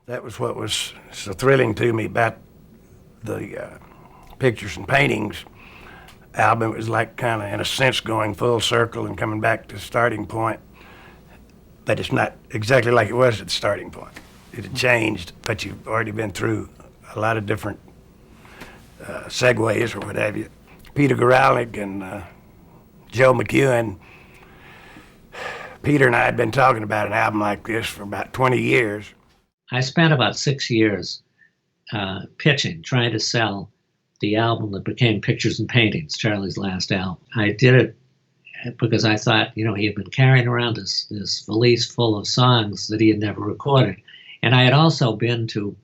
That was what was so thrilling to me about the Pictures and Paintings album. It was like kind of, in a sense, going full circle and coming back to the starting point. But it's not exactly like it was at the starting point. It had changed, but you've already been through a lot of different segues or what have you. Peter Guralnick and Joe McEwen, Peter and I had been talking about an album like this for about 20 years. I spent about 6 years pitching, trying to sell the album that became Pictures and Paintings, Charlie's last album. I did it because I thought, he had been carrying around this valise full of songs that he had never recorded. And I had also been to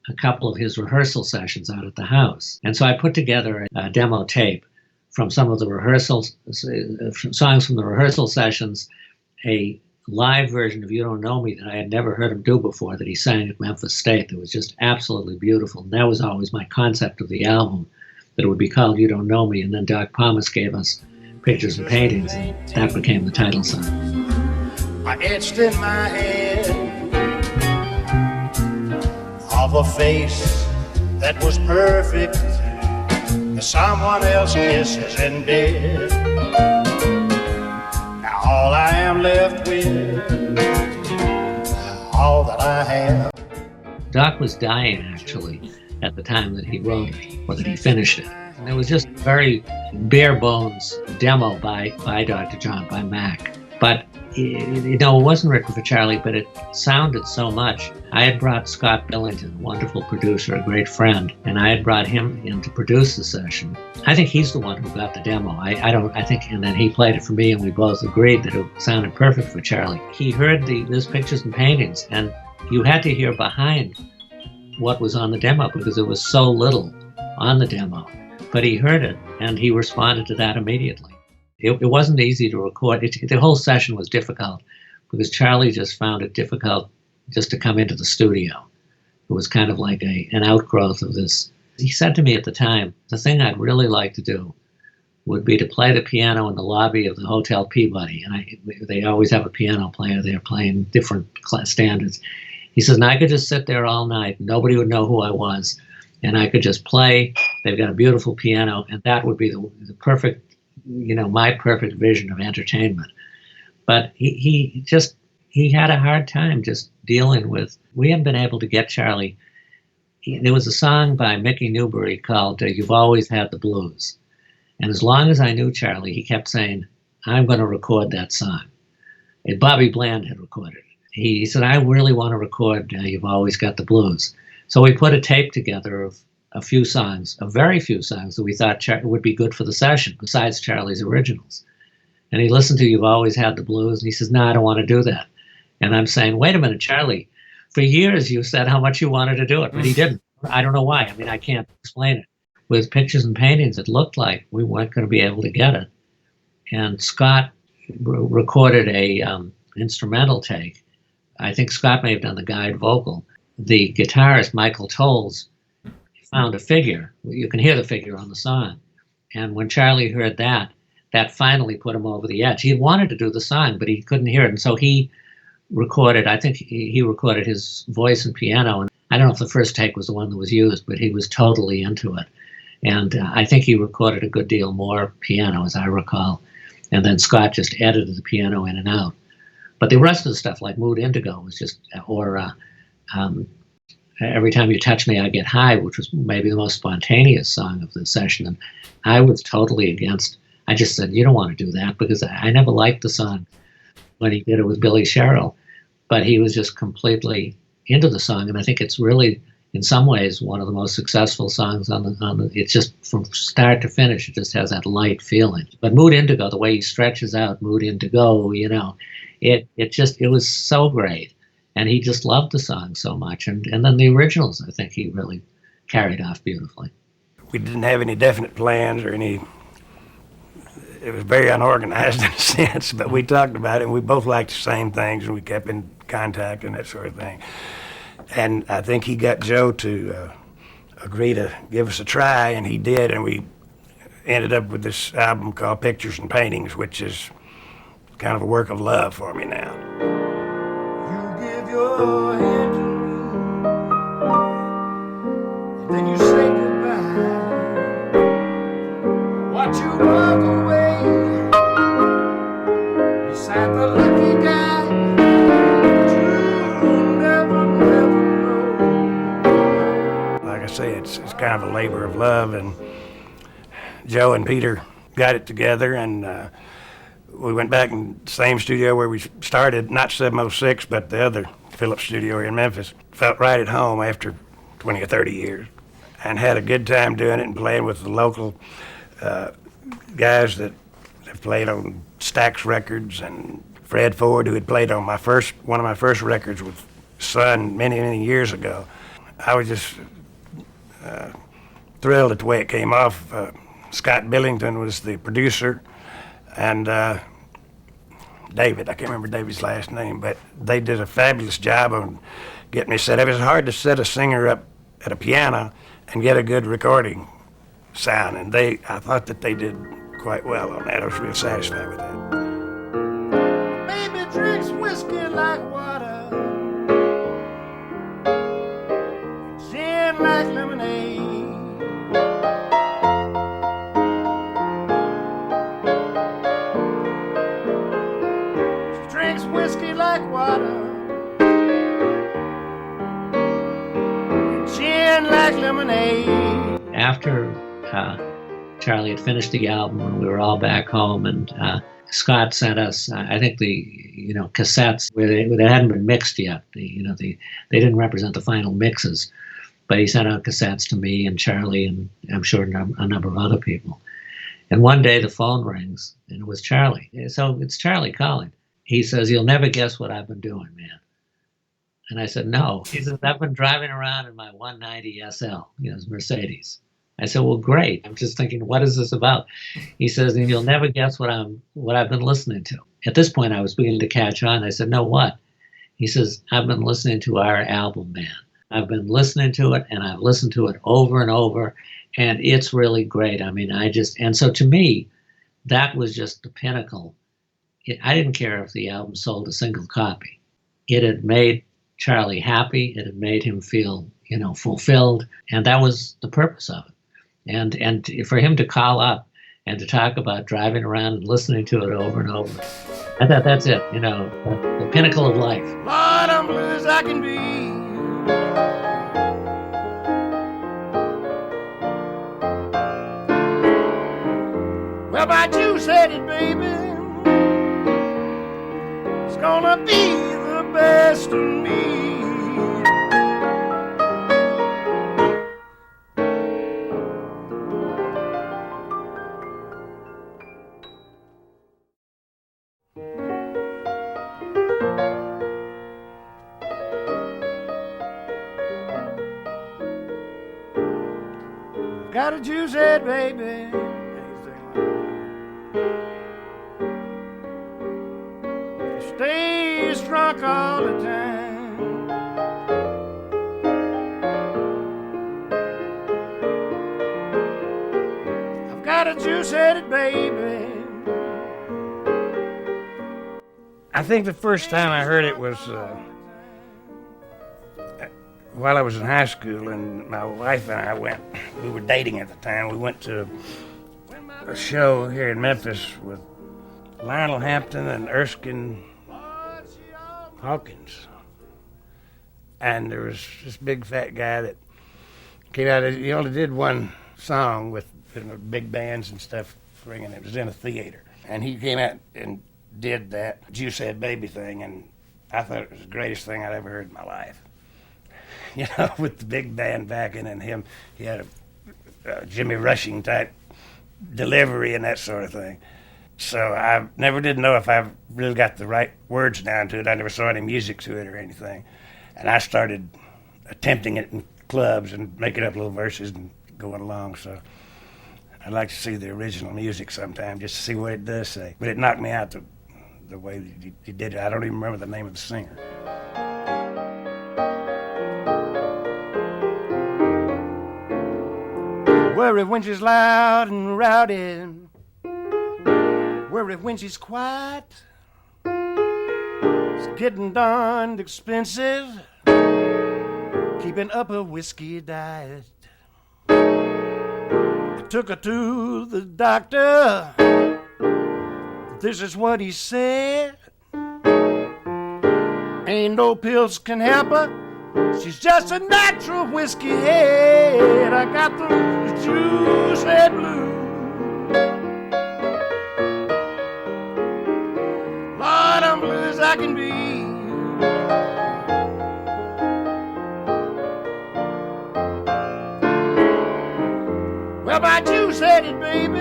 a couple of his rehearsal sessions out at the house. And so I put together a demo tape from some of the rehearsals, songs from the rehearsal sessions, a live version of You Don't Know Me that I had never heard him do before, that he sang at Memphis State, that was just absolutely beautiful. And that was always my concept of the album, that it would be called You Don't Know Me. And then Doc Pomus gave us Pictures and Paintings, and that became the title song. I etched in my head of a face that was perfect as someone else kisses in bed. Now all I am left with, all that I have. Doc was dying, actually, at the time that he wrote it, or that he finished it. And it was just a very bare bones demo by Dr. John, by Mac. But it wasn't written for Charlie, but it sounded so much. I had brought Scott Billington, a wonderful producer, a great friend, and I had brought him in to produce the session. I think he's the one who got the demo. I think, and then he played it for me, and we both agreed that it sounded perfect for Charlie. He heard this Pictures and Paintings, and you had to hear behind what was on the demo because there was so little on the demo. But he heard it, and he responded to that immediately. It wasn't easy to record. The whole session was difficult because Charlie just found it difficult just to come into the studio. It was kind of like an outgrowth of this. He said to me at the time, the thing I'd really like to do would be to play the piano in the lobby of the Hotel Peabody. And they always have a piano player there playing different standards. He says, and I could just sit there all night. Nobody would know who I was. And I could just play. They've got a beautiful piano. And that would be the perfect, my perfect vision of entertainment. But he had a hard time just dealing with, we hadn't been able to get Charlie. There was a song by Mickey Newbury called You've Always Had the Blues. And as long as I knew Charlie, he kept saying, I'm going to record that song. And Bobby Bland had recorded it. He said, I really want to record You've Always Got the Blues. So we put a tape together of a few songs, a very few songs that we thought would be good for the session, besides Charlie's originals. And he listened to You've Always Had the Blues, and he says, no, I don't want to do that. And I'm saying, wait a minute, Charlie, for years you said how much you wanted to do it, but he didn't. I don't know why. I can't explain it. With Pictures and Paintings, it looked like we weren't going to be able to get it. And Scott recorded a instrumental take. I think Scott may have done the guide vocal. The guitarist, Michael Tolles, found a figure. You can hear the figure on the song. And when Charlie heard that finally put him over the edge. He had wanted to do the song, but he couldn't hear it. And so he recorded, I think he recorded his voice and piano. And I don't know if the first take was the one that was used, but he was totally into it. And I think he recorded a good deal more piano, as I recall. And then Scott just edited the piano in and out. But the rest of the stuff, like Mood Indigo, was just, Every Time You Touch Me, I Get High, which was maybe the most spontaneous song of the session. And I was totally against. I just said, you don't want to do that, because I never liked the song when he did it with Billy Sherrill. But he was just completely into the song. And I think it's really, in some ways, one of the most successful songs on the it's just from start to finish, it just has that light feeling. But Mood Indigo, the way he stretches out Mood Indigo, it was so great. And he just loved the song so much. And then the originals, I think he really carried off beautifully. We didn't have any definite plans or it was very unorganized in a sense, but we talked about it, and we both liked the same things, and we kept in contact and that sort of thing. And I think he got Joe to agree to give us a try, and he did, and we ended up with this album called Pictures and Paintings, which is kind of a work of love for me now. You give your hand to me, then you say goodbye. Watch you walk away beside the lucky guy, but you never know. Like I say, it's kind of a labor of love, and Joe and Peter got it together, and we went back in the same studio where we started, not 706, but the other Phillips studio here in Memphis. Felt right at home after 20 or 30 years, and had a good time doing it and playing with the local guys that have played on Stax Records, and Fred Ford, who had played on one of my first records with Sun many, many years ago. I was just thrilled at the way it came off. Scott Billington was the producer, and David, I can't remember David's last name, but they did a fabulous job on getting me set up. It's hard to set a singer up at a piano and get a good recording sound, and I thought that they did quite well on that. I was real satisfied with that. Baby drinks whiskey like water, gin like lemonade. She drinks whiskey like water, gin like lemonade. After Charlie had finished the album, and we were all back home, and Scott sent us, I think the cassettes where they hadn't been mixed yet. They didn't represent the final mixes, but he sent out cassettes to me and Charlie, and I'm sure a number of other people. And one day the phone rings, and it was Charlie. So it's Charlie calling. He says, "You'll never guess what I've been doing, man." And I said, "No." He says, "I've been driving around in my 190 SL, his Mercedes." I said, "Well, great. I'm just thinking, what is this about?" He says, "And you'll never guess what I've been listening to." At this point, I was beginning to catch on. I said, "No, what?" He says, "I've been listening to our album, man. I've been listening to it, and I've listened to it over and over, and it's really great. I mean, and so to me, that was just the pinnacle. I didn't care if the album sold a single copy. It had made Charlie happy. It had made him feel, fulfilled, and that was the purpose of it. And for him to call up and to talk about driving around and listening to it over and over, I thought that's it, the pinnacle of life. Lord, I'm blue as I can be. Well, about you said it, baby. It's gonna be the best of me. Got a juice head, baby. Stays drunk all the time. I've got a juice-headed baby. I think the first time I heard it was while I was in high school, and my wife and I we were dating at the time. We went to a show here in Memphis with Lionel Hampton and Erskine Hawkins. And there was this big fat guy that came out. He only did one song with big bands and stuff ringing. It was in a theater. And he came out and did that Juice Head Baby thing, and I thought it was the greatest thing I'd ever heard in my life. With the big band backing and him. He had a Jimmy Rushing type delivery and that sort of thing. So I never did know if I really got the right words down to it. I never saw any music to it or anything. And I started attempting it in clubs and making up little verses and going along. So I'd like to see the original music sometime just to see what it does say. But it knocked me out the way he did it. I don't even remember the name of the singer. Worry when she's loud and rowdy. Worry when she's quiet. It's getting darned expensive keeping up a whiskey diet. took her to the doctor. This is what he said. Ain't no pills can help her. She's just a natural whiskey head. I got the juice head blue. Lord, I'm blue as I can be. Well, my juice headed baby,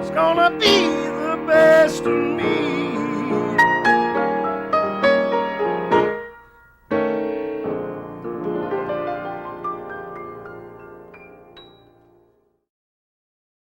it's gonna be the best of me.